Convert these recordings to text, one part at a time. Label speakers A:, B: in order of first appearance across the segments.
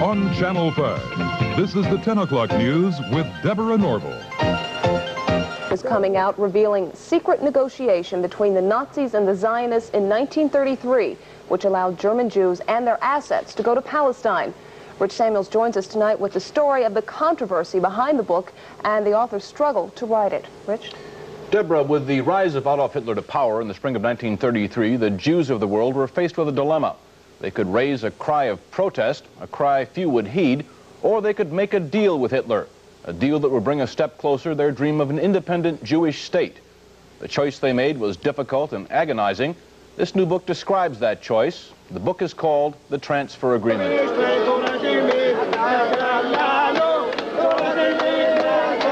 A: on Channel 5. This is the 10 o'clock news with Deborah Norville.
B: Is coming out revealing secret negotiation between the Nazis and the Zionists in 1933, which allowed German Jews and their assets to go to Palestine. Rich Samuels joins us tonight with the story of the controversy behind the book and the author's struggle to write it. Rich?
C: Deborah, with the rise of Adolf Hitler to power in the spring of 1933, the Jews of the world were faced with a dilemma. They could raise a cry of protest, a cry few would heed, or they could make a deal with Hitler, a deal that would bring a step closer their dream of an independent Jewish state. The choice they made was difficult and agonizing. This new book describes that choice. The book is called The Transfer Agreement.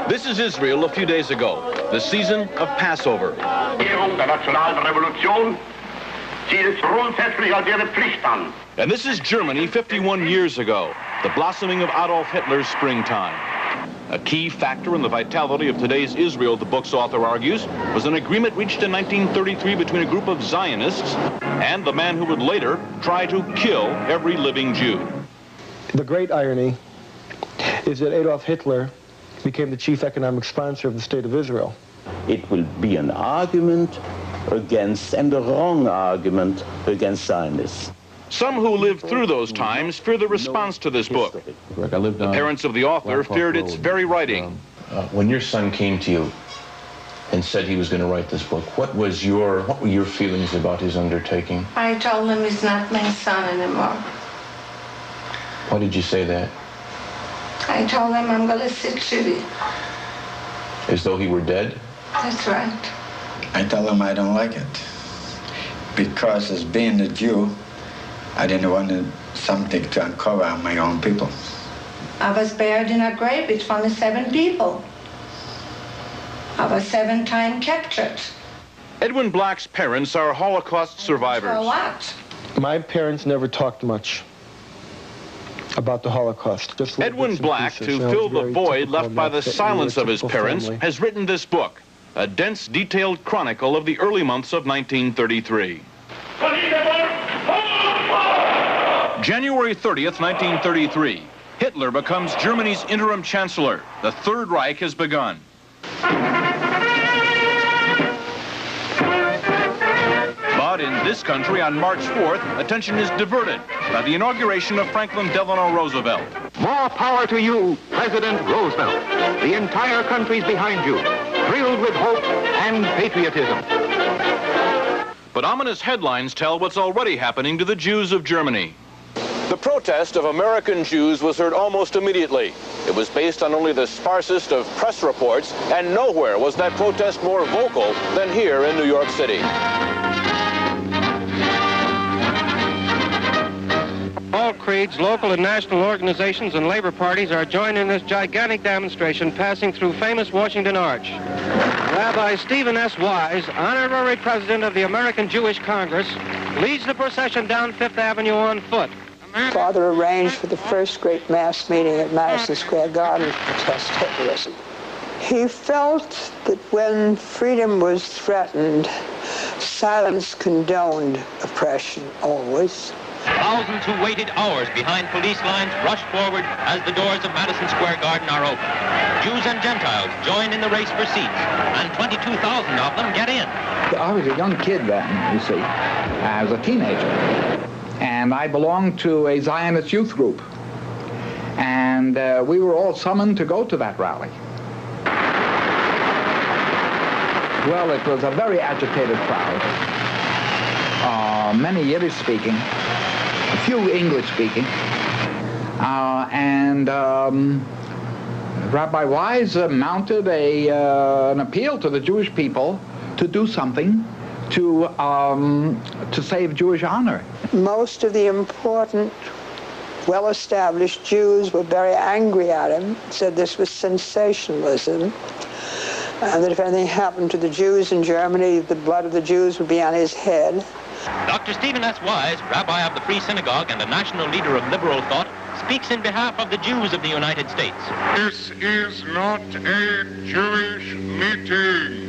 C: This is Israel a few days ago, the season of Passover. And this is Germany 51 years ago, the blossoming of Adolf Hitler's springtime. A key factor in the vitality of today's Israel, the book's author argues, was an agreement reached in 1933 between a group of Zionists and the man who would later try to kill every living Jew.
D: The great irony is that Adolf Hitler became the chief economic sponsor of the State of Israel.
E: It will be an argument against, and a wrong argument against Zionists.
C: Some who lived through those times fear the response to this book. The parents of the author feared its very writing.
F: When your son came to you and said he was going to write this book, what were your feelings about his undertaking?
G: I told him he's not my son anymore.
F: Why did you say that?
G: I told him I'm going to sit shitty.
F: As though he were dead?
G: That's right.
H: I told him I don't like it. Because as being a Jew, I didn't want something to uncover on my own people.
G: I was buried in a grave with 27 people. I was 7 times captured.
C: Edwin Black's parents are Holocaust survivors.
G: For what?
D: My parents never talked much about the Holocaust.
C: Edwin Black, to fill the void left by the silence of his parents, has written this book, a dense, detailed chronicle of the early months of 1933. January 30th, 1933. Hitler becomes Germany's interim chancellor. The Third Reich has begun. But in this country, on March 4th, attention is diverted by the inauguration of Franklin Delano Roosevelt.
I: More power to you, President Roosevelt. The entire country's behind you, thrilled with hope and patriotism.
C: But ominous headlines tell what's already happening to the Jews of Germany. The protest of American Jews was heard almost immediately. It was based on only the sparsest of press reports, and nowhere was that protest more vocal than here in New York City.
J: All creeds, local and national organizations, and labor parties are joining in this gigantic demonstration passing through famous Washington Arch. Rabbi Stephen S. Wise, honorary president of the American Jewish Congress, leads the procession down Fifth Avenue on foot.
K: Father arranged for the first great mass meeting at Madison Square Garden to protest Hitlerism. He felt that when freedom was threatened, silence condoned oppression always.
L: Thousands who waited hours behind police lines rush forward as the doors of Madison Square Garden are open. Jews and Gentiles join in the race for seats, and 22,000 of them get in.
M: I was a young kid then, you see. I was a teenager. And I belonged to a Zionist youth group. And we were all summoned to go to that rally. Well, it was a very agitated crowd. Many Yiddish speaking, a few English speaking. Rabbi Wise mounted an appeal to the Jewish people to do something to save Jewish honor.
K: Most of the important, well-established Jews were very angry at him, said this was sensationalism, and that if anything happened to the Jews in Germany, the blood of the Jews would be on his head.
L: Dr. Stephen S. Wise, rabbi of the Free Synagogue and a national leader of liberal thought, speaks in behalf of the Jews of the United States.
N: This is not a Jewish meeting.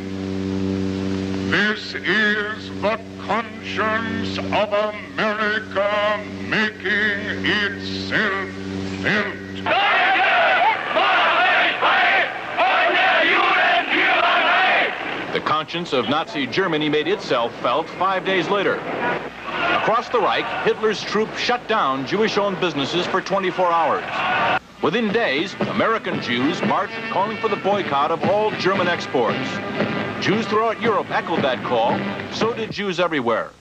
N: This is the conscience of America making itself felt.
C: The conscience of Nazi Germany made itself felt 5 days later. Across the Reich, Hitler's troops shut down Jewish-owned businesses for 24 hours. Within days, American Jews marched calling for the boycott of all German exports. Jews throughout Europe echoed that call, so did Jews everywhere.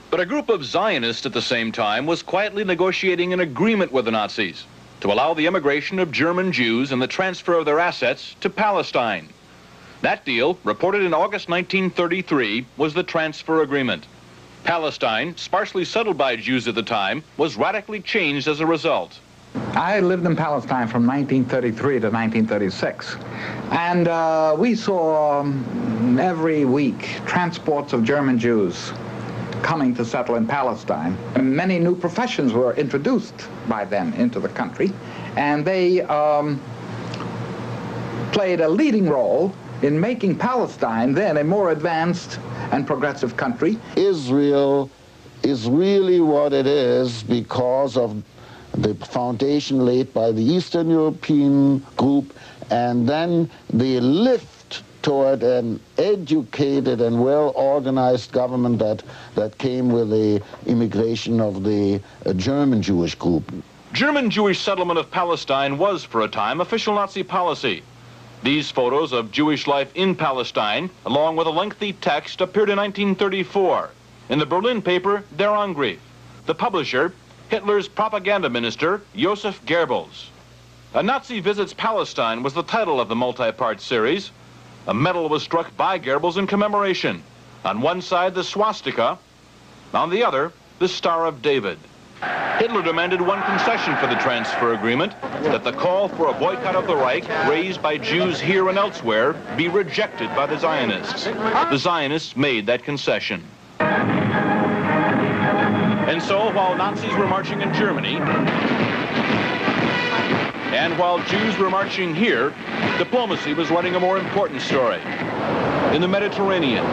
C: But a group of Zionists at the same time was quietly negotiating an agreement with the Nazis to allow the immigration of German Jews and the transfer of their assets to Palestine. That deal, reported in August 1933, was the transfer agreement. Palestine, sparsely settled by Jews at the time, was radically changed as a result.
M: I lived in Palestine from 1933 to 1936, and we saw every week transports of German Jews coming to settle in Palestine. And many new professions were introduced by them into the country, and they played a leading role in making Palestine then a more advanced and progressive country.
O: Israel is really what it is because of the foundation laid by the Eastern European group, and then the lift toward an educated and well-organized government that came with the immigration of the German Jewish group.
C: German Jewish settlement of Palestine was, for a time, official Nazi policy. These photos of Jewish life in Palestine, along with a lengthy text, appeared in 1934 in the Berlin paper Der Angriff. The publisher, Hitler's propaganda minister, Joseph Goebbels. A Nazi Visits Palestine was the title of the multi-part series. A medal was struck by Goebbels in commemoration. On one side, the swastika. On the other, the Star of David. Hitler demanded one concession for the transfer agreement, that the call for a boycott of the Reich, raised by Jews here and elsewhere, be rejected by the Zionists. The Zionists made that concession. And so, while Nazis were marching in Germany, and while Jews were marching here, diplomacy was running a more important story. In the Mediterranean,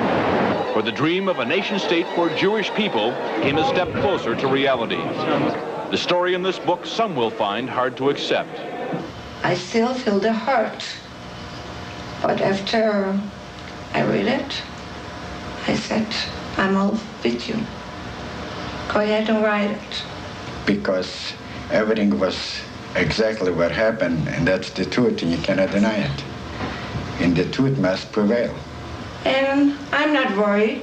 C: where the dream of a nation-state for Jewish people came a step closer to reality. The story in this book some will find hard to accept.
G: I still feel the hurt, but after I read it, I said, I'm all with you. Go ahead and write it.
H: Because everything was exactly what happened, and that's the truth, and you cannot deny it. And the truth must prevail.
G: And I'm not worried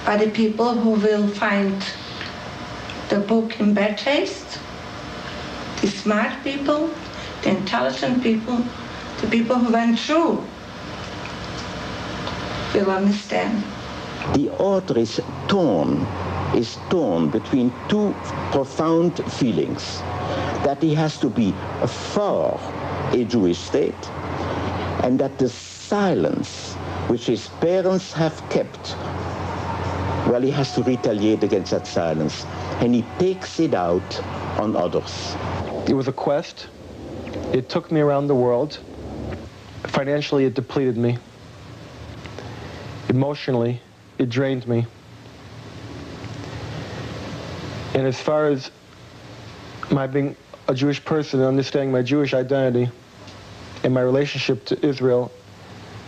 G: by the people who will find the book in bad taste. The smart people, the intelligent people, the people who went through will understand.
E: The author is torn between two profound feelings. That he has to be for a Jewish state, and that the silence which his parents have kept, well, he has to retaliate against that silence, and he takes it out on others.
D: It was a quest. It took me around the world. Financially, it depleted me. Emotionally, it drained me. And as far as my being a Jewish person and understanding my Jewish identity and my relationship to Israel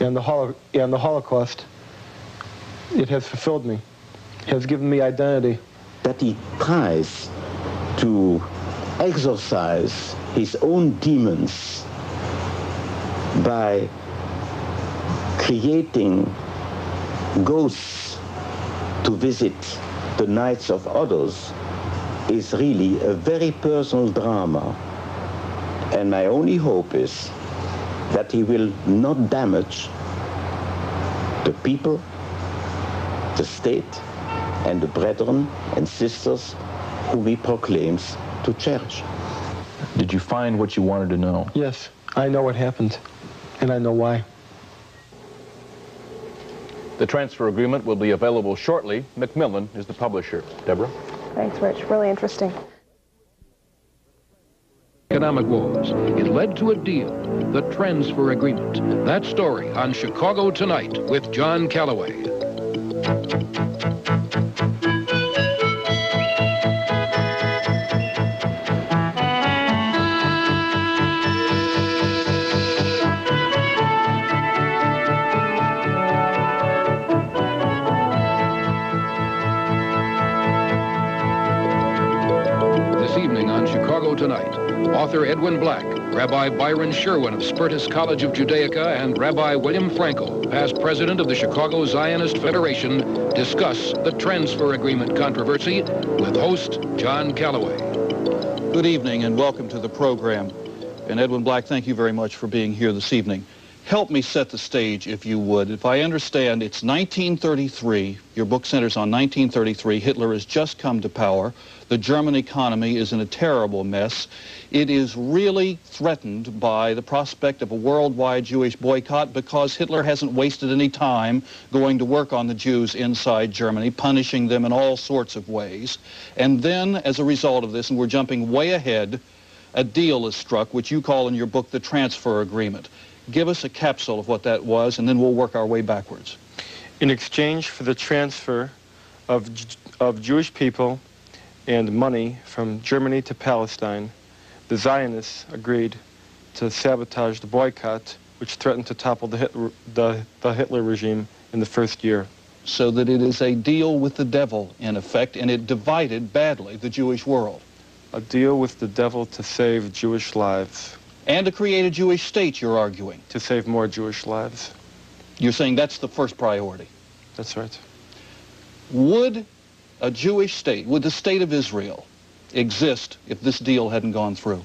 D: and the Holocaust, it has fulfilled me. It has given me identity.
E: That he tries to exorcise his own demons by creating ghosts to visit the nights of others is really a very personal drama. And my only hope is that he will not damage the people, the state, and the brethren and sisters whom he proclaims to cherish.
C: Did you find what you wanted to know?
D: Yes, I know what happened, and I know why.
C: The transfer agreement will be available shortly. Macmillan is the publisher. Deborah?
B: Thanks, Rich. Really interesting.
P: Economic wars. It led to a deal, the transfer agreement. That story on Chicago Tonight with John Calloway. Chicago Tonight. Author Edwin Black, Rabbi Byron Sherwin of Spertus College of Judaica, and Rabbi William Frankel, past president of the Chicago Zionist Federation, discuss the transfer agreement controversy with host John Calloway.
Q: Good evening and welcome to the program. And Edwin Black, thank you very much for being here this evening. Help me set the stage, if you would. If I understand, it's 1933. Your book centers on 1933. Hitler has just come to power. The German economy is in a terrible mess. It is really threatened by the prospect of a worldwide Jewish boycott because Hitler hasn't wasted any time going to work on the Jews inside Germany, punishing them in all sorts of ways. And then, as a result of this, and we're jumping way ahead, a deal is struck, which you call in your book the transfer agreement. Give us a capsule of what that was, and then we'll work our way backwards.
D: In exchange for the transfer of Jewish people and money from Germany to Palestine, the Zionists agreed to sabotage the boycott, which threatened to topple the Hitler regime in the first year.
Q: So that it is a deal with the devil, in effect, and it divided badly the Jewish world.
D: A deal with the devil to save Jewish lives.
Q: And to create a Jewish state, you're arguing.
D: To save more Jewish lives.
Q: You're saying that's the first priority.
D: That's right.
Q: Would a Jewish state, would the state of Israel exist if this deal hadn't gone through?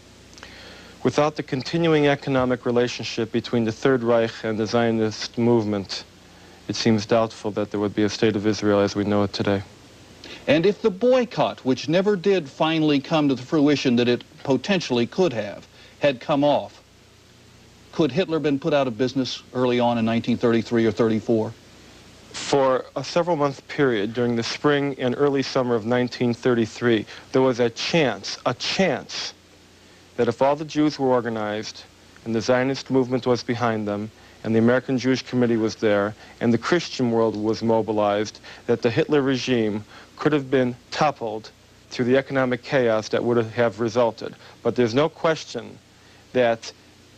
D: Without the continuing economic relationship between the Third Reich and the Zionist movement, it seems doubtful that there would be a state of Israel as we know it today.
Q: And if the boycott, which never did finally come to the fruition that it potentially could have, had come off, could Hitler have been put out of business early on in 1933 or 34?
D: For a several-month period during the spring and early summer of 1933, there was a chance that if all the Jews were organized and the Zionist movement was behind them, and the American Jewish Committee was there, and the Christian world was mobilized, that the Hitler regime could have been toppled through the economic chaos that would have resulted. But there's no question that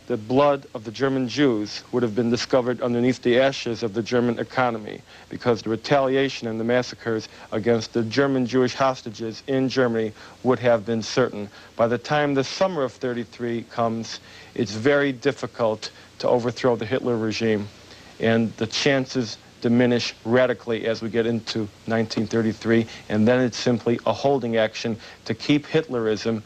D: the blood of the German Jews would have been discovered underneath the ashes of the German economy, because the retaliation and the massacres against the German Jewish hostages in Germany would have been certain. By the time the summer of 33 comes, it's very difficult to overthrow the Hitler regime, and the chances diminish radically as we get into 1933, and then it's simply a holding action to keep Hitlerism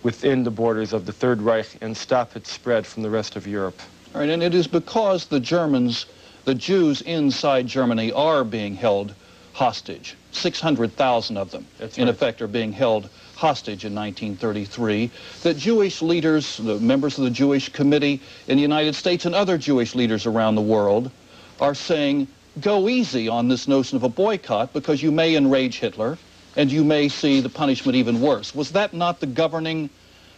D: within the borders of the Third Reich and stop its spread from the rest of Europe.
Q: All right, and it is because the Germans, the Jews inside Germany are being held hostage. 600,000 of them, in effect, are being held hostage in 1933, that Jewish leaders, the members of the Jewish Committee in the United States and other Jewish leaders around the world are saying, go easy on this notion of a boycott because you may enrage Hitler and you may see the punishment even worse. Was that not the governing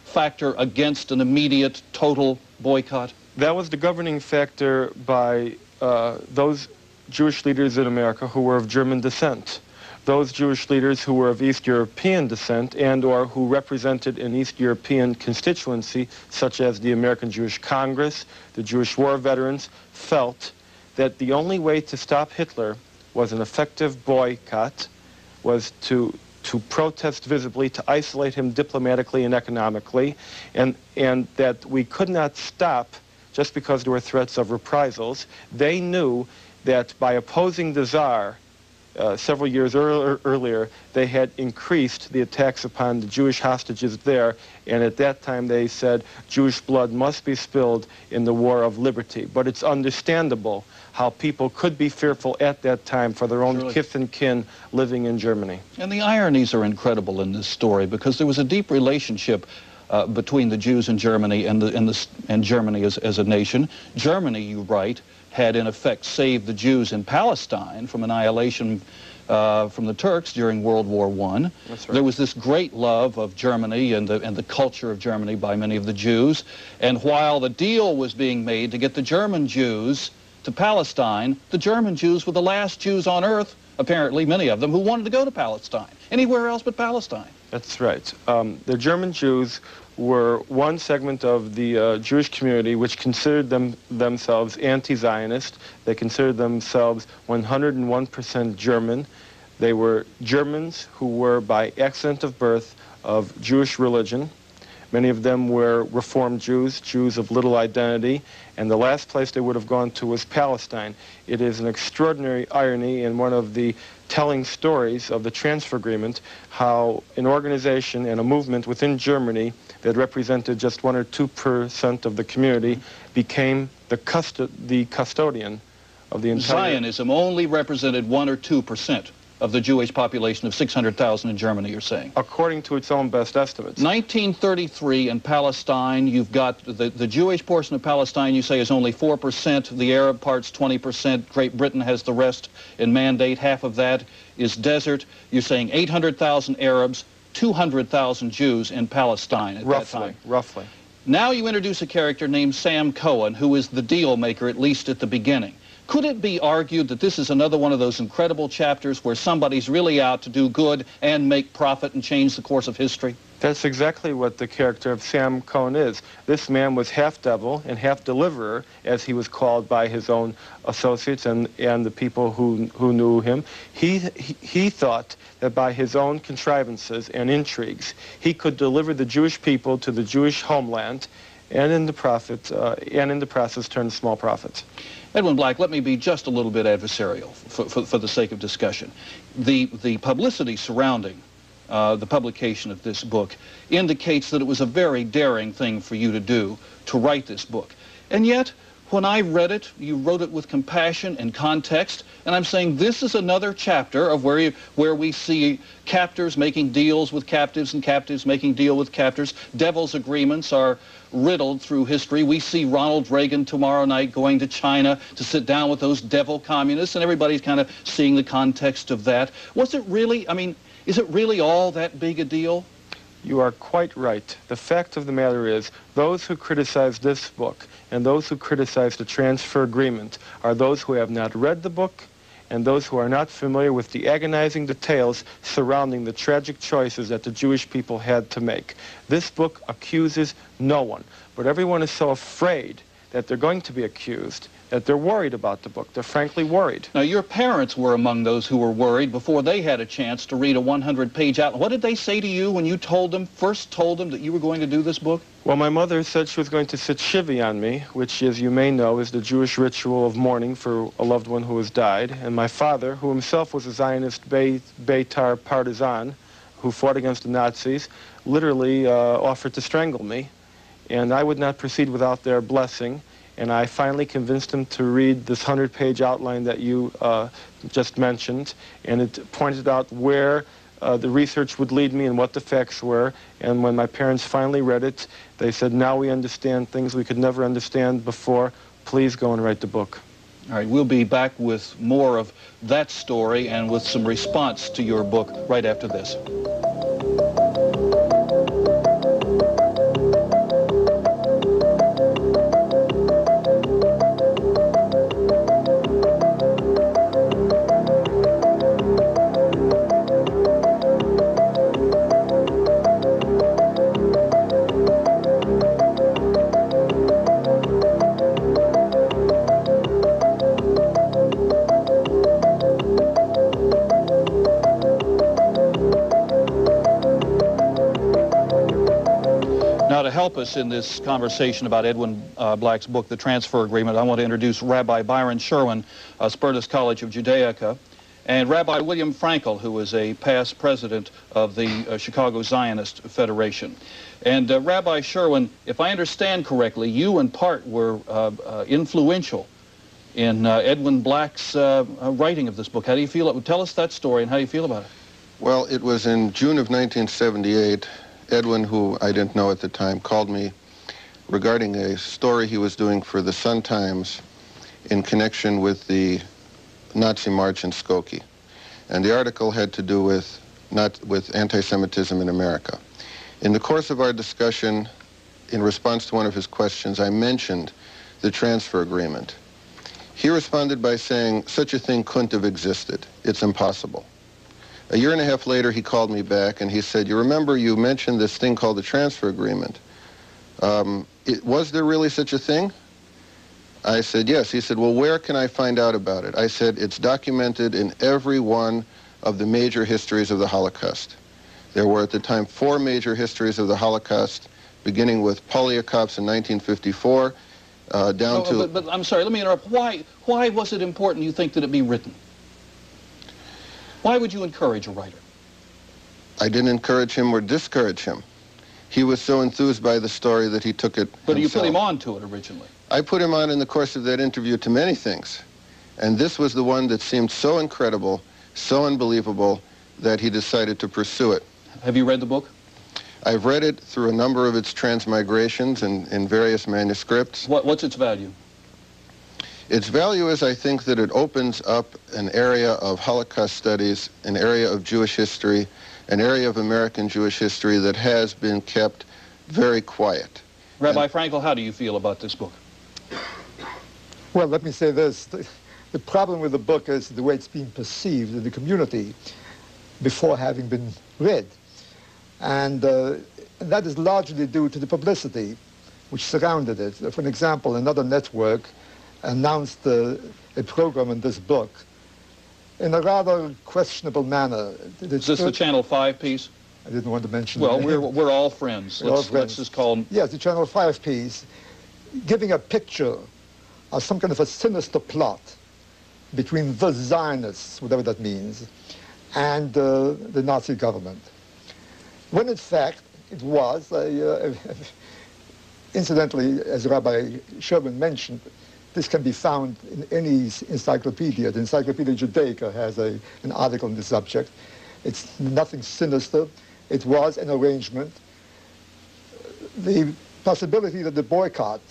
Q: factor against an immediate, total boycott?
D: That was the governing factor by those Jewish leaders in America who were of German descent. Those Jewish leaders who were of East European descent and or who represented an East European constituency, such as the American Jewish Congress, the Jewish war veterans, felt that the only way to stop Hitler was an effective boycott, was to protest visibly, to isolate him diplomatically and economically, and that we could not stop just because there were threats of reprisals. They knew that by opposing the Tsar several years earlier, they had increased the attacks upon the Jewish hostages there, and at that time they said Jewish blood must be spilled in the war of liberty. But it's understandable how people could be fearful at that time for their own kith and kin living in Germany.
Q: And the ironies are incredible in this story, because there was a deep relationship between the Jews in Germany and Germany as a nation. Germany, you write, had in effect saved the Jews in Palestine from annihilation from the Turks during World War I.
D: That's right.
Q: There was this great love of Germany and the culture of Germany by many of the Jews. And while the deal was being made to get the German Jews to Palestine, the German Jews were the last Jews on earth, apparently many of them, who wanted to go to Palestine, anywhere else but Palestine.
D: That's right. The German Jews were one segment of the Jewish community which considered themselves anti-Zionist. They considered themselves 101% German. They were Germans who were by accident of birth of Jewish religion. Many of them were Reformed Jews, Jews of little identity, and the last place they would have gone to was Palestine. It is an extraordinary irony in one of the telling stories of the transfer agreement how an organization and a movement within Germany that represented just 1 or 2% of the community became the custodian of the entire...
Q: Zionism only represented 1 or 2% of the Jewish population of 600,000 in Germany, you're saying?
D: According to its own best estimates.
Q: 1933 in Palestine, you've got the Jewish portion of Palestine, you say, is only 4%. The Arab part's 20%. Great Britain has the rest in mandate. Half of that is desert. You're saying 800,000 Arabs, 200,000 Jews in Palestine at that time.
D: Roughly.
Q: Now you introduce a character named Sam Cohen, who is the deal maker, at least at the beginning. Could it be argued that this is another one of those incredible chapters where somebody's really out to do good and make profit and change the course of history?
D: That's exactly what the character of Sam Cohen is. This man was half devil and half deliverer, as he was called by his own associates and the people who knew him. He thought that by his own contrivances and intrigues, he could deliver the Jewish people to the Jewish homeland, and in the process turn small profits.
Q: Edwin Black, let me be just a little bit adversarial for the sake of discussion. The publicity surrounding the publication of this book indicates that it was a very daring thing for you to do, to write this book. And yet, when I read it, you wrote it with compassion and context, and I'm saying this is another chapter of where we see captors making deals with captives and captives making deal with captors. Devil's agreements are riddled through history. We see Ronald Reagan tomorrow night going to China to sit down with those devil communists, and everybody's kind of seeing the context of that. Was it really, I mean, is it really all that big a deal?
D: You are quite right. The fact of the matter is, those who criticize this book and those who criticize the transfer agreement are those who have not read the book and those who are not familiar with the agonizing details surrounding the tragic choices that the Jewish people had to make. This book accuses no one, but everyone is so afraid that they're going to be accused that they're worried about the book. They're frankly worried.
Q: Now, your parents were among those who were worried before they had a chance to read a 100-page outline. What did they say to you when you first told them that you were going to do this book?
D: Well, my mother said she was going to sit shivi on me, which, as you may know, is the Jewish ritual of mourning for a loved one who has died. And my father, who himself was a Zionist Beitar partisan who fought against the Nazis, literally offered to strangle me. And I would not proceed without their blessing. And I finally convinced him to read this 100-page outline that you just mentioned, and it pointed out where the research would lead me and what the facts were. And when my parents finally read it, they said, now we understand things we could never understand before. Please go and write the book.
Q: All right, we'll be back with more of that story and with some response to your book right after this. Us in this conversation about Edwin Black's book, The Transfer Agreement, I want to introduce Rabbi Byron Sherwin, Spertus College of Judaica, and Rabbi William Frankel, who is a past president of the Chicago Zionist Federation. And Rabbi Sherwin, if I understand correctly, you in part were influential in Edwin Black's writing of this book. How do you feel? Tell us that story and how you feel about it.
R: Well, it was in June of 1978. Edwin, who I didn't know at the time, called me regarding a story he was doing for the Sun-Times in connection with the Nazi march in Skokie. And the article had to do with anti-Semitism in America. In the course of our discussion, in response to one of his questions, I mentioned the transfer agreement. He responded by saying, such a thing couldn't have existed. It's impossible. A year and a half later, he called me back and he said, you remember you mentioned this thing called the transfer agreement. Was there really such a thing? I said, yes. He said, well, where can I find out about it? I said, it's documented in every one of the major histories of the Holocaust. There were at the time 4 major histories of the Holocaust beginning with Poliakops in 1954, down to...
Q: But I'm sorry, let me interrupt. Why was it important, you think, that it be written? Why would you encourage a writer?
R: I didn't encourage him or discourage him. He was so enthused by the story that he took it
Q: But
R: himself.
Q: you put him on to it originally.
R: I put him on in the course of that interview to many things. And this was the one that seemed so incredible, so unbelievable, that he decided to pursue it.
Q: Have you read the book?
R: I've read it through a number of its transmigrations in various manuscripts.
Q: What's its value?
R: Its value is, I think, that it opens up an area of Holocaust studies, an area of Jewish history, an area of American Jewish history that has been kept very quiet.
Q: Rabbi Frankel, how do you feel about this book?
S: Well, let me say this. The problem with the book is the way it's being perceived in the community before having been read. And that is largely due to the publicity which surrounded it. For an example, another network announced a program in this book in a rather questionable manner.
Q: Is this the Channel 5 piece?
S: I didn't want to mention
Q: Well,
S: it.
Q: we're all friends. Let's just call them...
S: Yes, the Channel 5 piece, giving a picture of some kind of a sinister plot between the Zionists, whatever that means, and the Nazi government. When in fact, it was, incidentally, as Rabbi Sherman mentioned, this can be found in any encyclopedia. The Encyclopedia Judaica has an article on the subject. It's nothing sinister. It was an arrangement. The possibility that the boycott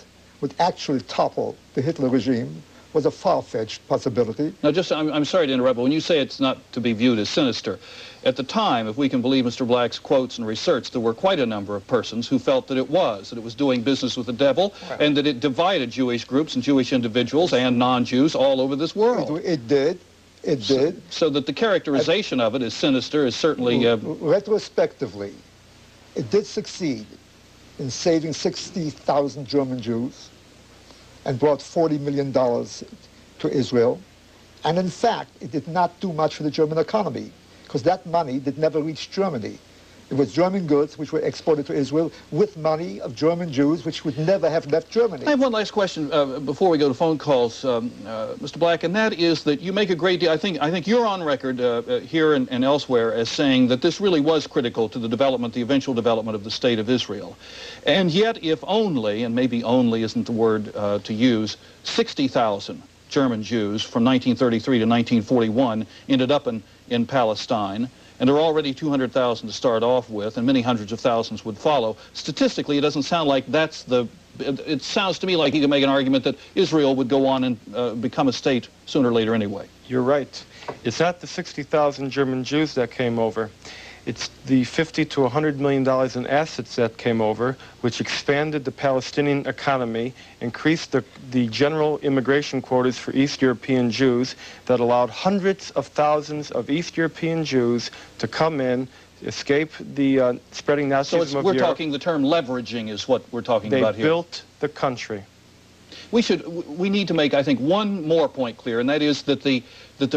S: would actually topple the Hitler regime was a far-fetched possibility.
Q: Now, I'm sorry to interrupt, but when you say it's not to be viewed as sinister, at the time, if we can believe Mr. Black's quotes and research, there were quite a number of persons who felt that it was doing business with the devil, right, and that it divided Jewish groups and Jewish individuals and non-Jews all over this world.
S: It did. It did.
Q: So that the characterization of it as sinister is certainly...
S: Retrospectively, it did succeed in saving 60,000 German Jews and brought $40 million to Israel. And in fact, it did not do much for the German economy, because that money did never reach Germany. It was German goods which were exported to Israel with money of German Jews which would never have left Germany.
Q: I have one last question before we go to phone calls, Mr. Black, and that is that you make a great deal. I think you're on record here and elsewhere as saying that this really was critical to the development, the eventual development of the State of Israel. And yet, if only, and maybe only isn't the word to use, 60,000 German Jews from 1933 to 1941 ended up in Palestine. And there are already 200,000 to start off with, and many hundreds of thousands would follow. Statistically, it doesn't sound like that's the... It sounds to me like you can make an argument that Israel would go on and become a state sooner or later anyway.
D: You're right. It's not the 60,000 German Jews that came over. It's the $50 to $100 million in assets that came over, which expanded the Palestinian economy, increased the general immigration quotas for East European Jews, that allowed hundreds of thousands of East European Jews to come in, escape the spreading Nazism of Europe.
Q: We're talking, the term leveraging is what we're talking about here.
D: They built the country.
Q: We need to make, I think, one more point clear, and that is that the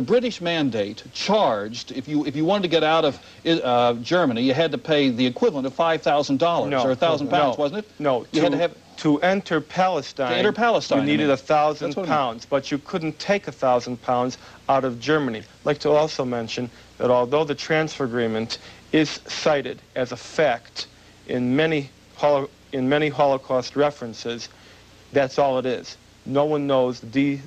Q: British mandate charged, if you wanted to get out of Germany, you had to pay the equivalent of $5,000 or £1,000, wasn't it?
D: No,
Q: you had to have
D: to enter Palestine.
Q: To enter Palestine,
D: you needed £1,000, but you couldn't take £1,000 out of Germany. I'd like to also mention that although the transfer agreement is cited as a fact in many Holocaust references, that's all it is. No one knows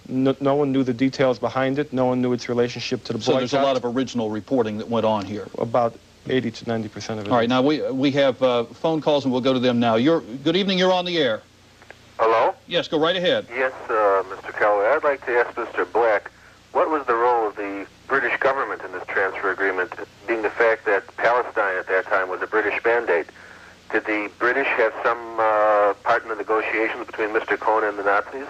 D: no one knew the details behind it. No one knew its relationship to the boycott.
Q: So there's a lot of original reporting that went on here.
D: About 80 to 90% of it.
Q: All right, now we have phone calls, and we'll go to them now. Good evening. You're on the air.
T: Hello?
Q: Yes, go right ahead.
T: Yes, Mr. Calloway. I'd like to ask Mr. Black, what was the role of the British government in this transfer agreement, being the fact that Palestine at that time was a British mandate? Did the British have some part in the negotiations between Mr. Cohn and the Nazis?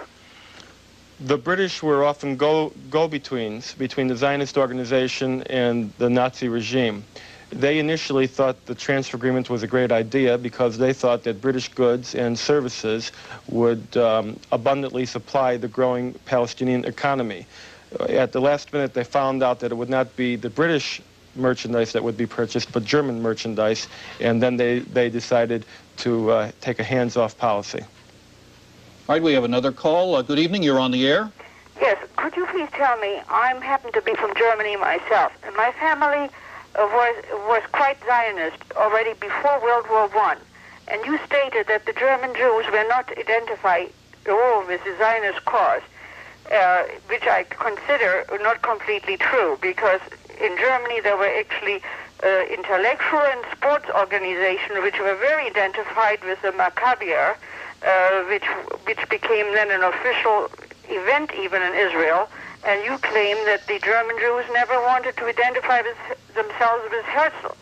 D: The British were often go-betweens between the Zionist organization and the Nazi regime. They initially thought the transfer agreement was a great idea because they thought that British goods and services would abundantly supply the growing Palestinian economy. At the last minute, they found out that it would not be the British merchandise that would be purchased, but German merchandise, and then they decided to take a hands-off policy.
Q: All right, we have another call. Good evening, you're on the air.
U: Yes, could you please tell me, I happen to be from Germany myself, and my family was quite Zionist already before World War I, and you stated that the German Jews were not identified at all with the Zionist cause, which I consider not completely true, because in Germany there were actually intellectual and sports organizations which were very identified with the Maccabier, which became then an official event even in Israel, and you claim that the German Jews never wanted to identify themselves with Herzl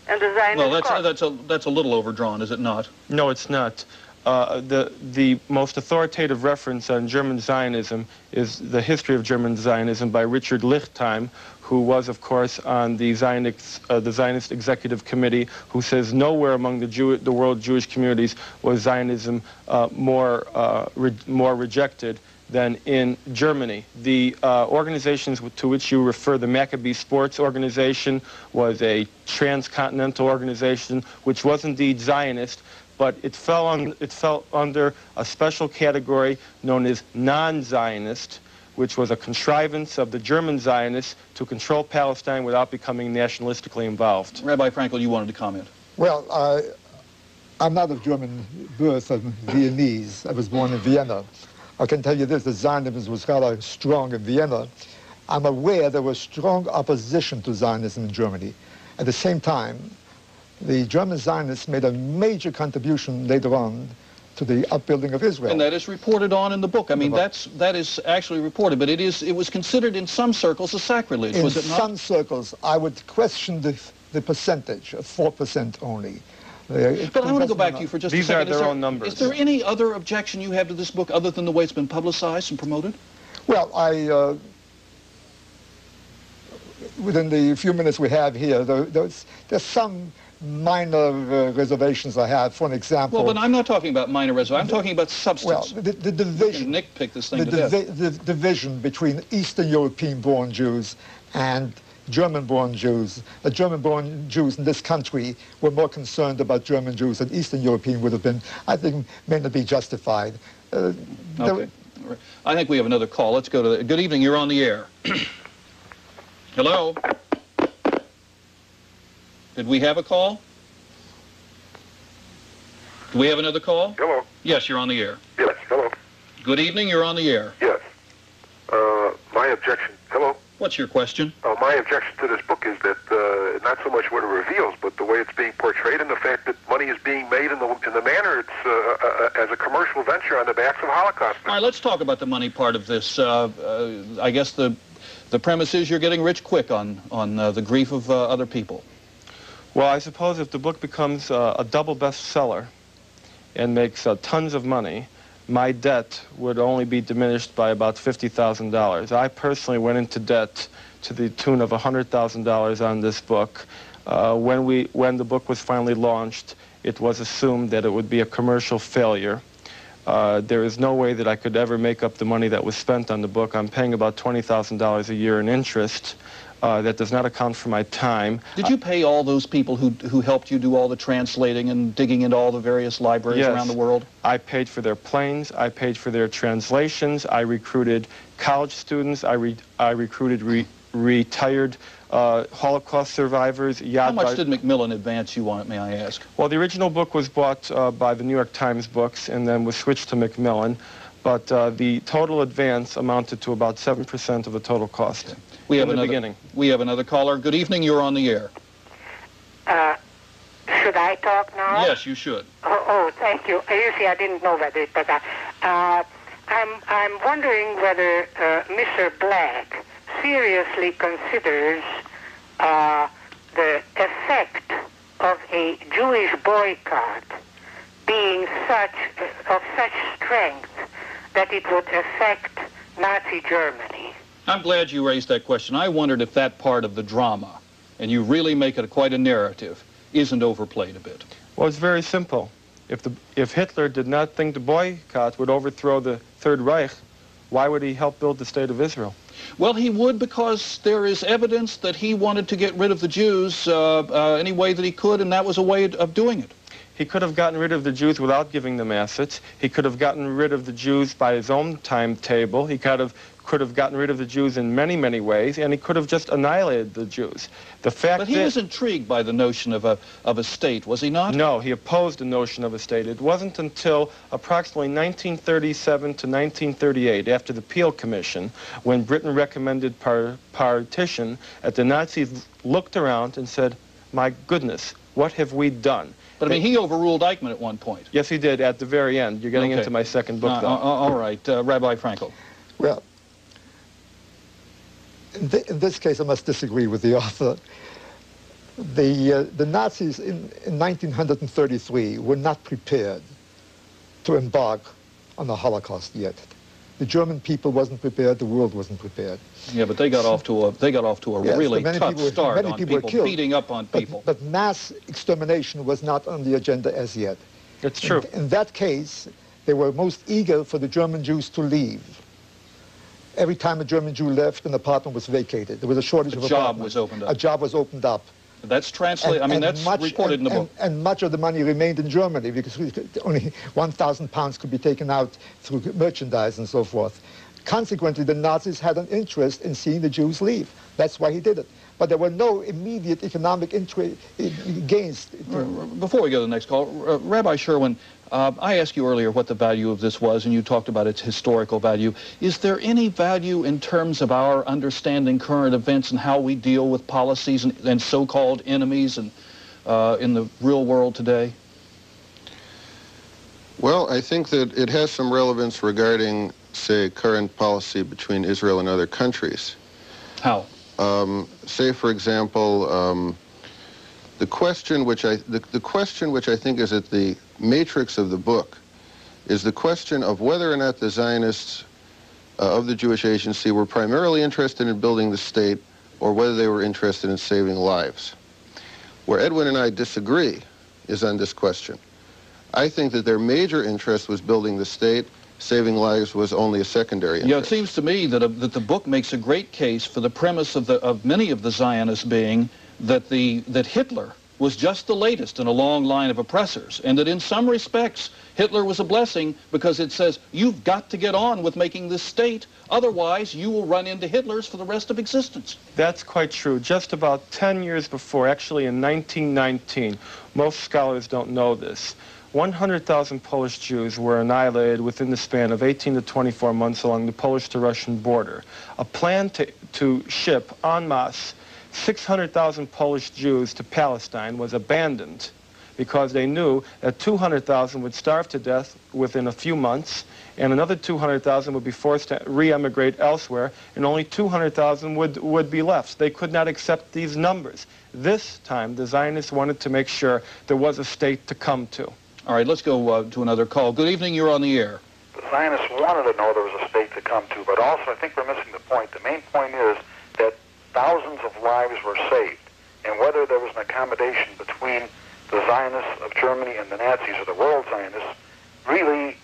U: and the Zionist cause.
Q: Well, that's a little overdrawn, is it not?
D: No, it's not. The most authoritative reference on German Zionism is the History of German Zionism by Richard Lichtheim, who was, of course, on the Zionist Executive Committee, who says nowhere among the world Jewish communities was Zionism more rejected than in Germany. The organizations to which you refer, the Maccabee Sports Organization, was a transcontinental organization which was indeed Zionist, but it fell under a special category known as non-Zionist, which was a contrivance of the German Zionists to control Palestine without becoming nationalistically involved.
Q: Rabbi Frankel, you wanted to comment.
S: Well, I'm not of German birth, I'm Viennese. I was born in Vienna. I can tell you this, the Zionism was rather strong in Vienna. I'm aware there was strong opposition to Zionism in Germany. At the same time, the German Zionists made a major contribution later on to the upbuilding of Israel.
Q: And that is reported on in the book. I mean, that is actually reported, but it was considered in some circles a sacrilege, was it not?
S: In some circles, I would question the percentage, 4% only.
Q: But I want to go back to you for just a second.
D: These are their own numbers.
Q: Is there any other objection you have to this book other than the way it's been publicized and promoted?
S: Well, within the few minutes we have here, there's some minor reservations I have. For an example...
Q: Well, but I'm not talking about minor reservations. I'm talking about substance.
S: Well, the division...
Q: Nick picked this thing to death.
S: The division between Eastern European-born Jews and German-born Jews. The German-born Jews in this country were more concerned about German Jews than Eastern European would have been. I think may not be justified.
Q: Okay. I think we have another call. Let's go to... Good evening. You're on the air. Hello? Did we have a call? Do we have another call?
V: Hello.
Q: Yes, you're on the air.
V: Yes, hello.
Q: Good evening. You're on the air.
V: Yes. My objection... Hello?
Q: What's your question?
V: My objection to this book is that not so much what it reveals, but the way it's being portrayed and the fact that money is being made in the manner it's as a commercial venture on the backs of Holocaust.
Q: All right, let's talk about the money part of this. I guess the premise is you're getting rich quick on the grief of other people.
D: Well, I suppose if the book becomes a double bestseller and makes tons of money, my debt would only be diminished by about $50,000. I personally went into debt to the tune of $100,000 on this book. When the book was finally launched, it was assumed that it would be a commercial failure. There is no way that I could ever make up the money that was spent on the book. I'm paying about $20,000 a year in interest. That does not account for my time.
Q: Did you pay all those people who helped you do all the translating and digging into all the various libraries around the world?
D: I paid for their planes. I paid for their translations. I recruited college students. I recruited retired Holocaust survivors.
Q: How much did Macmillan advance you on it, may I ask?
D: Well, the original book was bought by the New York Times Books and then was switched to Macmillan. But the total advance amounted to about 7% of the total cost. Okay. We have
Q: another caller. Good evening. You're on the air.
U: Should I talk now?
Q: Yes, you should.
U: Oh, thank you. You see, I didn't know whether it was I'm wondering whether Mr. Black seriously considers the effect of a Jewish boycott being of such strength that it would affect Nazi Germany.
Q: I'm glad you raised that question. I wondered if that part of the drama, and you really make it quite a narrative, isn't overplayed a bit.
D: Well, it's very simple. If Hitler did not think the boycott would overthrow the Third Reich, why would he help build the State of Israel?
Q: Well, he would, because there is evidence that he wanted to get rid of the Jews any way that he could, and that was a way of doing it.
D: He could have gotten rid of the Jews without giving them assets. He could have gotten rid of the Jews by his own timetable. He could have gotten rid of the Jews in many, many ways, and he could have just annihilated the Jews. But he was intrigued by the notion of a state, was he not? No, he opposed the notion of a state. It wasn't until approximately 1937 to 1938, after the Peel Commission, when Britain recommended partition, that the Nazis looked around and said, my goodness, what have we done?
Q: But, I mean, he overruled Eichmann at one point.
D: Yes, he did, at the very end. You're getting into my second book, though.
Q: All right. Rabbi Frankel.
S: Well, in this case, I must disagree with the author. The Nazis in 1933 were not prepared to embark on the Holocaust yet. The German people wasn't prepared. The world wasn't prepared.
Q: Yeah, but they got off to a
S: yes,
Q: really tough start
S: many
Q: on
S: people were killed,
Q: beating up on people.
S: But mass extermination was not on the agenda as yet.
D: It's true.
S: In that case, they were most eager for the German Jews to leave. Every time a German Jew left, an apartment was vacated. There was a shortage of apartments.
Q: A job was opened up.
S: A job was opened up.
Q: That's translated. I mean, that's reported in the book.
S: And much of the money remained in Germany because only 1,000 pounds could be taken out through merchandise and so forth. Consequently, the Nazis had an interest in seeing the Jews leave. That's why he did it. But there were no immediate economic gains.
Q: Before we go to the next call, Rabbi Sherwin, I asked you earlier what the value of this was, and you talked about its historical value. Is there any value in terms of our understanding current events and how we deal with policies and so-called enemies and in the real world today?
R: Well, I think that it has some relevance regarding, say, current policy between Israel and other countries.
Q: How?
R: Say, for example, the question which I think is at the matrix of the book is the question of whether or not the Zionists of the Jewish Agency were primarily interested in building the state or whether they were interested in saving lives. Where Edwin and I disagree is on this question. I think that their major interest was building the state. Saving lives was only a secondary interest.
Q: Yeah, it seems to me that the book makes a great case for the premise of many of the Zionists being that Hitler was just the latest in a long line of oppressors, and that in some respects Hitler was a blessing because it says you've got to get on with making this state, otherwise you will run into Hitlers for the rest of existence.
D: That's quite true. Just about 10 years before, actually in 1919, most scholars don't know this, 100,000 Polish Jews were annihilated within the span of 18 to 24 months along the Polish to Russian border. A plan to ship en masse 600,000 Polish Jews to Palestine was abandoned because they knew that 200,000 would starve to death within a few months, and another 200,000 would be forced to re-emigrate elsewhere, and only 200,000 would be left. They could not accept these numbers. This time, the Zionists wanted to make sure there was a state to come to.
Q: All right, let's go to another call. Good evening, you're on the air.
A: The Zionists wanted to know there was a state to come to, but also I think we're missing the point. The main point is that thousands of lives were saved, and whether there was an accommodation between the Zionists of Germany and the Nazis, or the world Zionists, really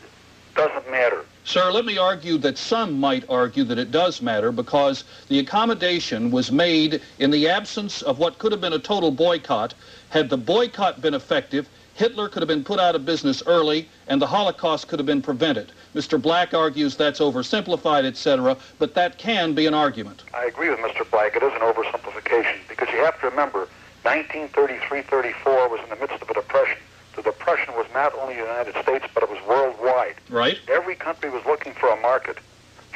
A: doesn't matter.
Q: Sir, let me argue that some might argue that it does matter because the accommodation was made in the absence of what could have been a total boycott. Had the boycott been effective, Hitler could have been put out of business early, and the Holocaust could have been prevented. Mr. Black argues that's oversimplified, etc., but that can be an argument.
A: I agree with Mr. Black. It is an oversimplification, because you have to remember, 1933-34 was in the midst of a depression. The depression was not only in the United States, but it was worldwide.
Q: Right.
A: Every country was looking for a market.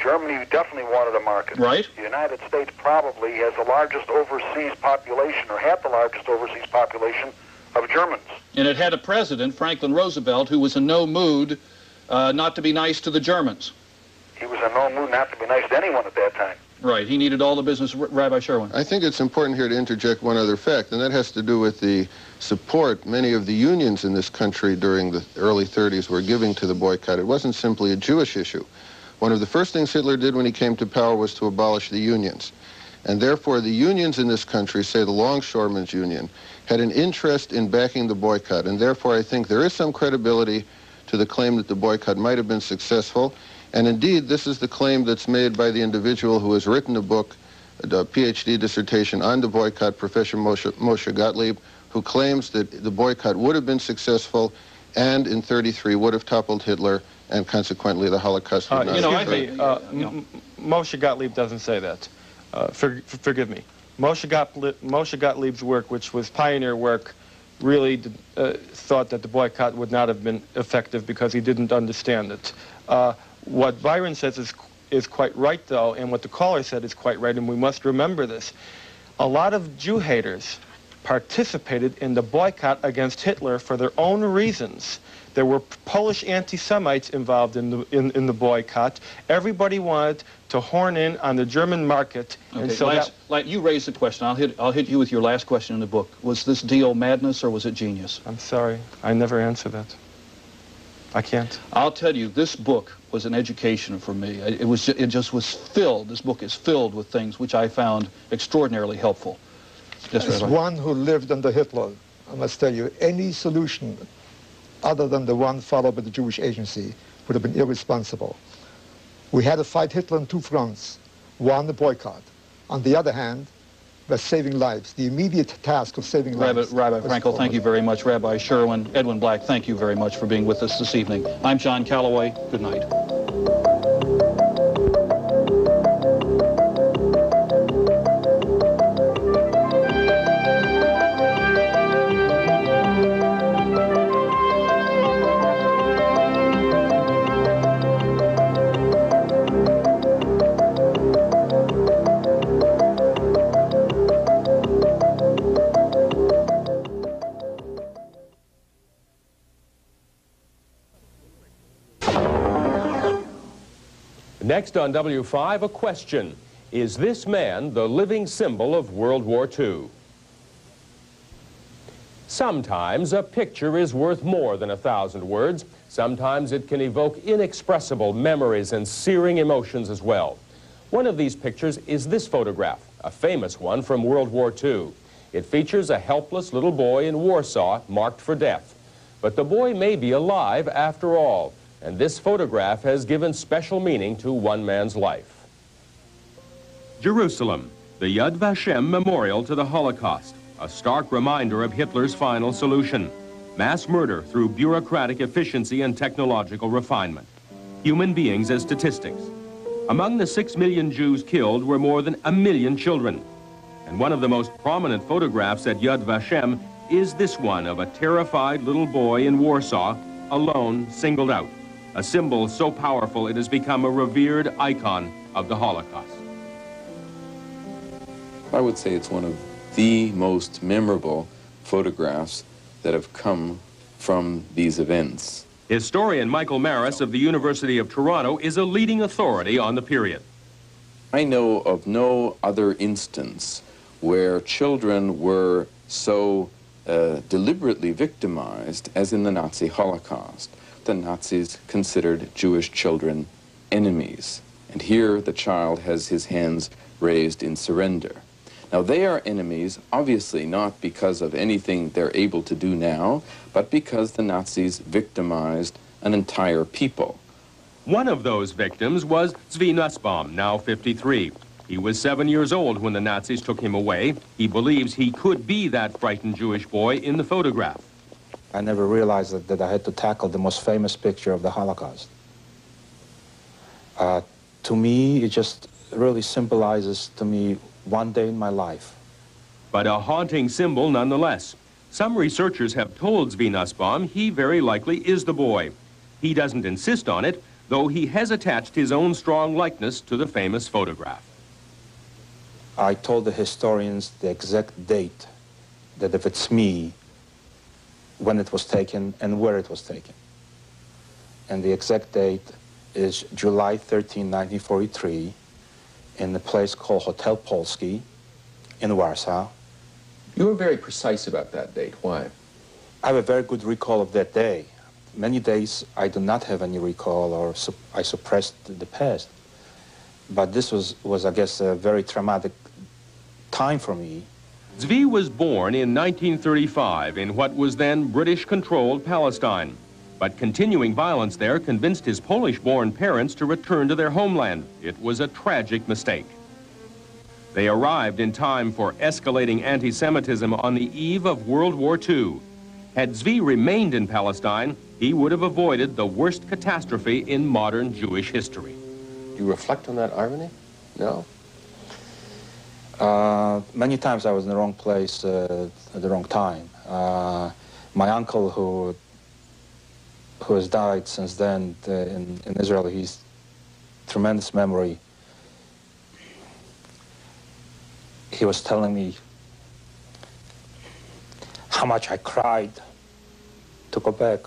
A: Germany definitely wanted a market.
Q: Right.
A: The United States probably has the largest overseas population, or had the largest overseas population of Germans.
Q: And it had a president, Franklin Roosevelt, who was in no mood not to be nice to the Germans.
A: He was in no mood not to be nice to anyone at that time.
Q: Right. He needed all the business. Rabbi Sherwin.
R: I think it's important here to interject one other fact, and that has to do with the support many of the unions in this country during the early 30s were giving to the boycott. It wasn't simply a Jewish issue. One of the first things Hitler did when he came to power was to abolish the unions. And therefore, the unions in this country, say the Longshoremen's Union, had an interest in backing the boycott. And therefore, I think there is some credibility to the claim that the boycott might have been successful. And indeed, this is the claim that's made by the individual who has written a book, a PhD dissertation on the boycott, Professor Moshe Gottlieb, who claims that the boycott would have been successful and in 33 would have toppled Hitler, and consequently the Holocaust would not have occurred.
D: Moshe Gottlieb doesn't say that. Forgive me. Moshe Gottlieb's work, which was pioneer work, really thought that the boycott would not have been effective because he didn't understand it. What Byron says is quite right, though, and what the caller said is quite right, and we must remember this. A lot of Jew haters participated in the boycott against Hitler for their own reasons. There were Polish anti-Semites involved in the boycott. Everybody wanted to horn in on the German market.
Q: Okay,
D: and so
Q: you raised the question. I'll hit you with your last question in the book. Was this deal madness or was it genius?
D: I'm sorry. I never answer that. I can't.
Q: I'll tell you, this book was an education for me. It just was filled. This book is filled with things which I found extraordinarily helpful. Yes,
S: As one who lived under Hitler, I must tell you, any solution other than the one followed by the Jewish Agency would have been irresponsible. We had to fight Hitler on two fronts. One, the boycott. On the other hand, we're saving lives. The immediate task of saving lives.
Q: Rabbi Frankel, thank you very much. Rabbi Sherwin, Edwin Black, thank you very much for being with us this evening. I'm John Calloway. Good night.
F: Next on W5, a question. Is this man the living symbol of World War II? Sometimes a picture is worth more than 1,000 words. Sometimes it can evoke inexpressible memories and searing emotions as well. One of these pictures is this photograph, a famous one from World War II. It features a helpless little boy in Warsaw marked for death. But the boy may be alive after all. And this photograph has given special meaning to one man's life. Jerusalem, the Yad Vashem Memorial to the Holocaust, a stark reminder of Hitler's final solution: mass murder through bureaucratic efficiency and technological refinement. Human beings as statistics. Among the 6 million Jews killed were more than 1 million children. And one of the most prominent photographs at Yad Vashem is this one of a terrified little boy in Warsaw, alone, singled out. A symbol so powerful it has become a revered icon of the Holocaust.
I: I would say it's one of the most memorable photographs that have come from these events.
F: Historian Michael Maris of the University of Toronto is a leading authority on the period.
I: I know of no other instance where children were so deliberately victimized as in the Nazi Holocaust. The Nazis considered Jewish children enemies. And here the child has his hands raised in surrender. Now they are enemies, obviously not because of anything they're able to do now, but because the Nazis victimized an entire people.
F: One of those victims was Zvi Nussbaum, now 53. He was 7 years old when the Nazis took him away. He believes he could be that frightened Jewish boy in the photograph.
W: I never realized that I had to tackle the most famous picture of the Holocaust. To me, it just really symbolizes to me one day in my life.
F: But a haunting symbol nonetheless. Some researchers have told Zvi Nussbaum he very likely is the boy. He doesn't insist on it, though he has attached his own strong likeness to the famous photograph.
W: I told the historians the exact date, that if it's me, when it was taken and where it was taken. And the exact date is July 13, 1943, in a place called Hotel Polski in Warsaw.
I: You were very precise about that date. Why?
W: I have a very good recall of that day. Many days I do not have any recall, or I suppressed the past. But this was, I guess, a very traumatic time for me.
F: Zvi was born in 1935 in what was then British-controlled Palestine. But continuing violence there convinced his Polish-born parents to return to their homeland. It was a tragic mistake. They arrived in time for escalating anti-Semitism on the eve of World War II. Had Zvi remained in Palestine, he would have avoided the worst catastrophe in modern Jewish history.
J: Do you reflect on that irony? No?
W: Many times I was in the wrong place at the wrong time. My uncle, who has died since then in Israel, he's tremendous memory. He was telling me how much I cried to go back.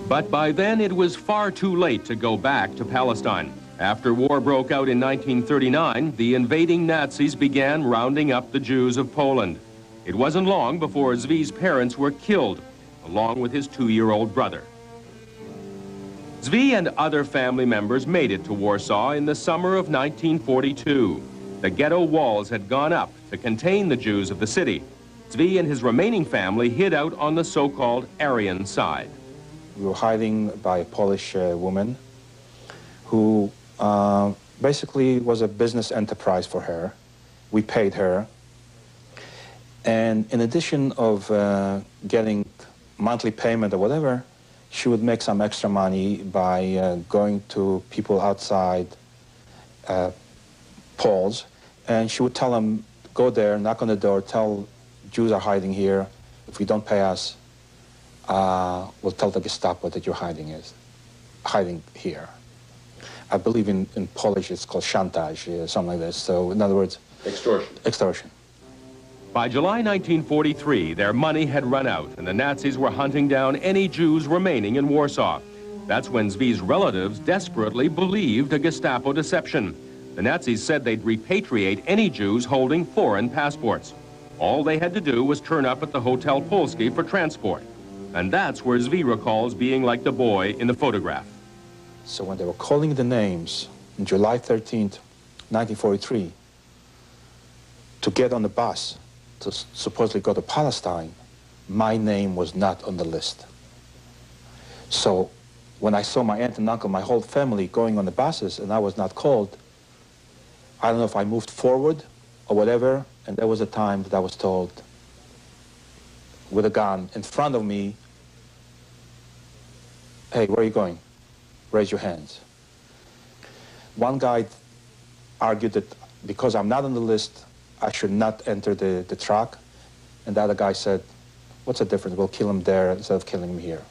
F: But by then it was far too late to go back to Palestine. After war broke out in 1939, the invading Nazis began rounding up the Jews of Poland. It wasn't long before Zvi's parents were killed, along with his 2-year-old brother. Zvi and other family members made it to Warsaw in the summer of 1942. The ghetto walls had gone up to contain the Jews of the city. Zvi and his remaining family hid out on the so-called Aryan side.
W: We were hiding by a Polish woman who basically was a business enterprise for her. We paid her. And in addition of getting monthly payment or whatever, she would make some extra money by going to people outside Poles, and she would tell them, go there, knock on the door, tell Jews are hiding here. If you don't pay us, we'll tell the Gestapo that you're hiding here. I believe in Polish it's called chantage, something like this. So in other words,
J: extortion.
W: Extortion.
F: By July 1943, their money had run out, and the Nazis were hunting down any Jews remaining in Warsaw. That's when Zvi's relatives desperately believed a Gestapo deception. The Nazis said they'd repatriate any Jews holding foreign passports. All they had to do was turn up at the Hotel Polski for transport. And that's where Zvi recalls being like the boy in the photograph.
W: So when they were calling the names on July 13th, 1943, to get on the bus to supposedly go to Palestine, my name was not on the list. So when I saw my aunt and uncle, my whole family going on the buses, and I was not called, I don't know if I moved forward or whatever, and there was a time that I was told with a gun in front of me, hey, where are you going? Raise your hands. One guy argued that because I'm not on the list, I should not enter the truck. And the other guy said, what's the difference? We'll kill him there instead of killing him here.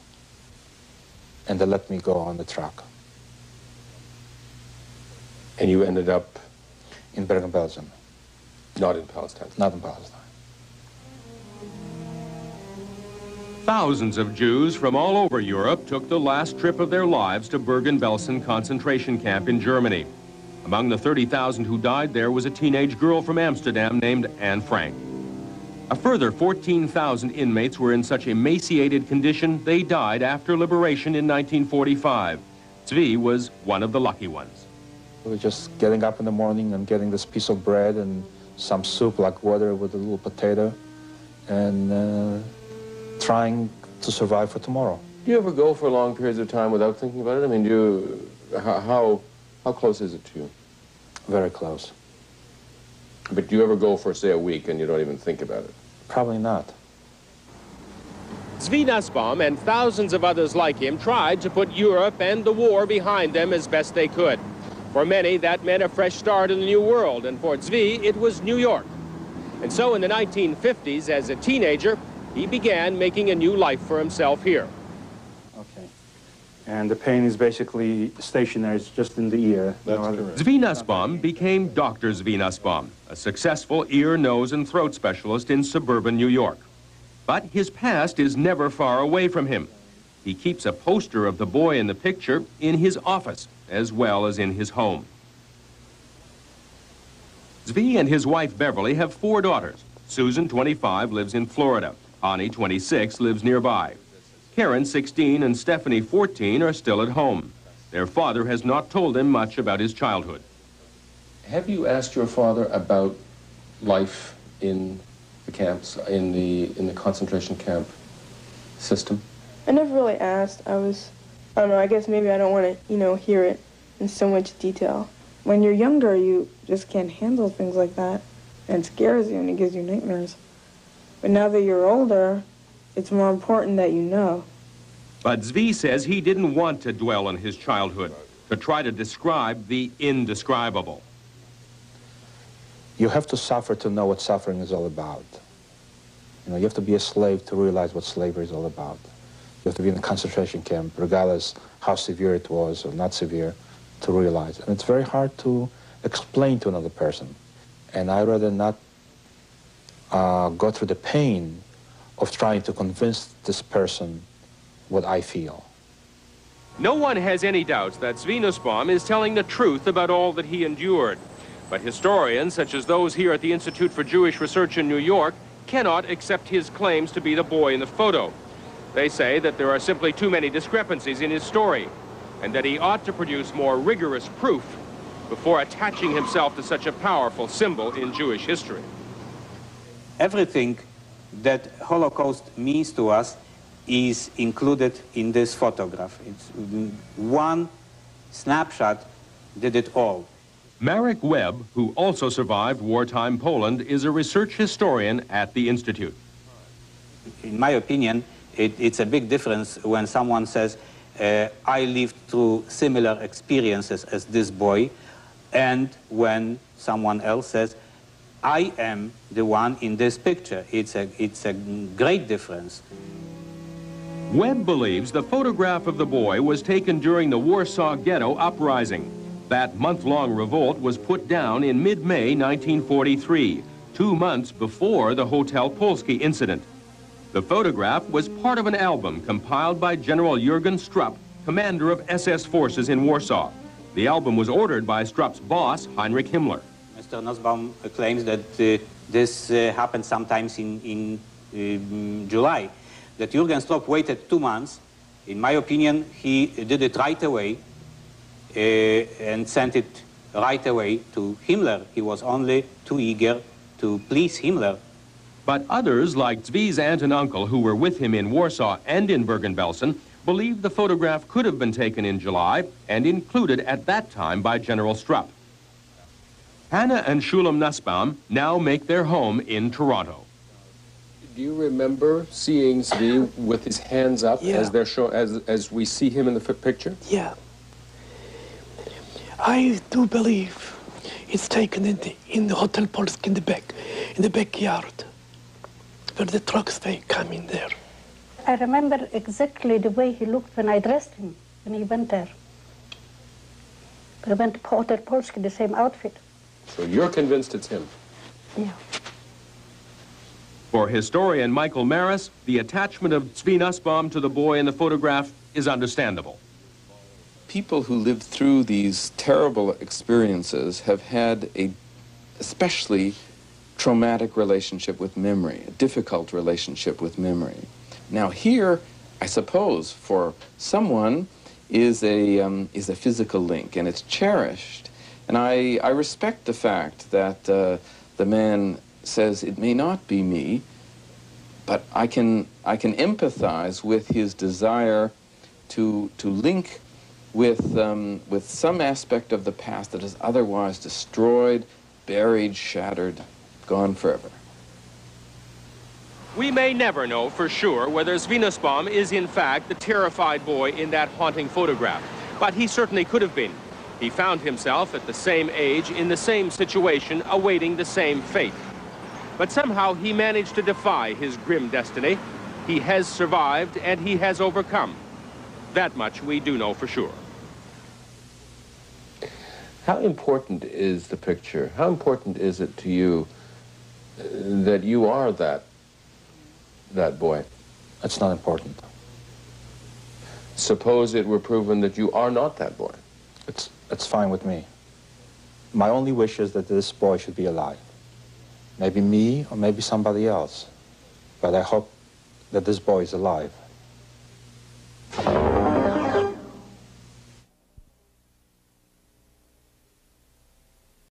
W: And they let me go on the truck.
J: And you ended up?
W: In Bergen-Belsen.
J: Not in Palestine?
W: Not in Palestine.
F: Thousands of Jews from all over Europe took the last trip of their lives to Bergen-Belsen concentration camp in Germany. Among the 30,000 who died there was a teenage girl from Amsterdam named Anne Frank. A further 14,000 inmates were in such emaciated condition they died after liberation in 1945. Zvi was one of the lucky ones.
W: We were just getting up in the morning and getting this piece of bread and some soup like water with a little potato and trying to survive for tomorrow.
J: Do you ever go for long periods of time without thinking about it? I mean, how close is it to you?
W: Very close.
J: But do you ever go for, say, a week and you don't even think about it?
W: Probably not.
K: Zvi Nussbaum and thousands of others like him tried to put Europe and the war behind them as best they could. For many, that meant a fresh start in the new world, and for Zvi, it was New York. And so in the 1950s, as a teenager, he began making a new life for himself here.
W: Okay. And the pain is basically stationary, it's just in the ear.
F: That's correct. Zvi Nussbaum became Dr. Zvi Nussbaum, a successful ear, nose, and throat specialist in suburban New York. But his past is never far away from him. He keeps a poster of the boy in the picture in his office, as well as in his home. Zvi and his wife Beverly have 4 daughters. Susan, 25, lives in Florida. Ani, 26, lives nearby. Karen, 16, and Stephanie, 14, are still at home. Their father has not told them much about his childhood.
J: Have you asked your father about life in the camps, in the concentration camp?
I: system?
L: I never really asked. I don't know, I guess maybe I don't want to, hear it in so much detail. When you're younger, you just can't handle things like that. And it scares you and it gives you nightmares. But now that you're older, it's more important that you know.
F: But Zvi says he didn't want to dwell on his childhood, to try to describe the indescribable.
W: You have to suffer to know what suffering is all about. You have to be a slave to realize what slavery is all about. You have to be in a concentration camp, regardless how severe it was or not severe, to realize. And it's very hard to explain to another person. And I'd rather not go through the pain of trying to convince this person what I feel.
K: No one has any doubts that Zvi Nussbaum is telling the truth about all that he endured. But historians, such as those here at the Institute for Jewish Research in New York, cannot accept his claims to be the boy in the photo. They say that there are simply too many discrepancies in his story, and that he ought to produce more rigorous proof before attaching himself to such a powerful symbol in Jewish history.
W: Everything that Holocaust means to us is included in this photograph. It's one snapshot did it all.
F: Marek Webb, who also survived wartime Poland, is a research historian at the Institute.
W: In my opinion, it's a big difference when someone says, I lived through similar experiences as this boy, and when someone else says, I am the one in this picture. It's a great difference.
F: Webb believes the photograph of the boy was taken during the Warsaw Ghetto uprising. That month-long revolt was put down in mid-May 1943, 2 months before the Hotel Polski incident. The photograph was part of an album compiled by General Jürgen Strupp, commander of SS forces in Warsaw. The album was ordered by Strupp's boss, Heinrich Himmler.
W: Mr. Nussbaum claims that this happened sometimes in July, that Jürgen Strupp waited 2 months. In my opinion, he did it right away and sent it right away to Himmler. He was only too eager to please Himmler.
F: But others, like Zvi's aunt and uncle, who were with him in Warsaw and in Bergen-Belsen, believed the photograph could have been taken in July and included at that time by General Strupp. Hannah and Shulam Nussbaum now make their home in Toronto.
J: Do you remember seeing Zvi with his hands up as they're as we see him in the picture?
M: Yeah. I do believe it's taken in the Hotel Polski in the backyard, where the trucks they come in there.
N: I remember exactly the way he looked when I dressed him, when he went there. We went to Hotel Polski, the same outfit.
J: So you're convinced it's him?
N: Yeah.
F: For historian Michael Maris, the attachment of Zvi Nussbaum to the boy in the photograph is understandable.
I: People who lived through these terrible experiences have had a especially traumatic relationship with memory, a difficult relationship with memory. Now here, I suppose, for someone is a physical link, and it's cherished. And I respect the fact that the man says it may not be me, but I can empathize with his desire to link with some aspect of the past that is otherwise destroyed, buried, shattered, gone forever.
K: We may never know for sure whether Zvi Nussbaum is in fact the terrified boy in that haunting photograph, but he certainly could have been. He found himself at the same age, in the same situation, awaiting the same fate. But somehow he managed to defy his grim destiny. He has survived and he has overcome. That much we do know for sure.
J: How important is the picture? How important is it to you that you are that boy?
W: It's not important.
J: Suppose it were proven that you are not that boy.
W: It's fine with me. My only wish is that this boy should be alive. Maybe me or maybe somebody else. But I hope that this boy is alive.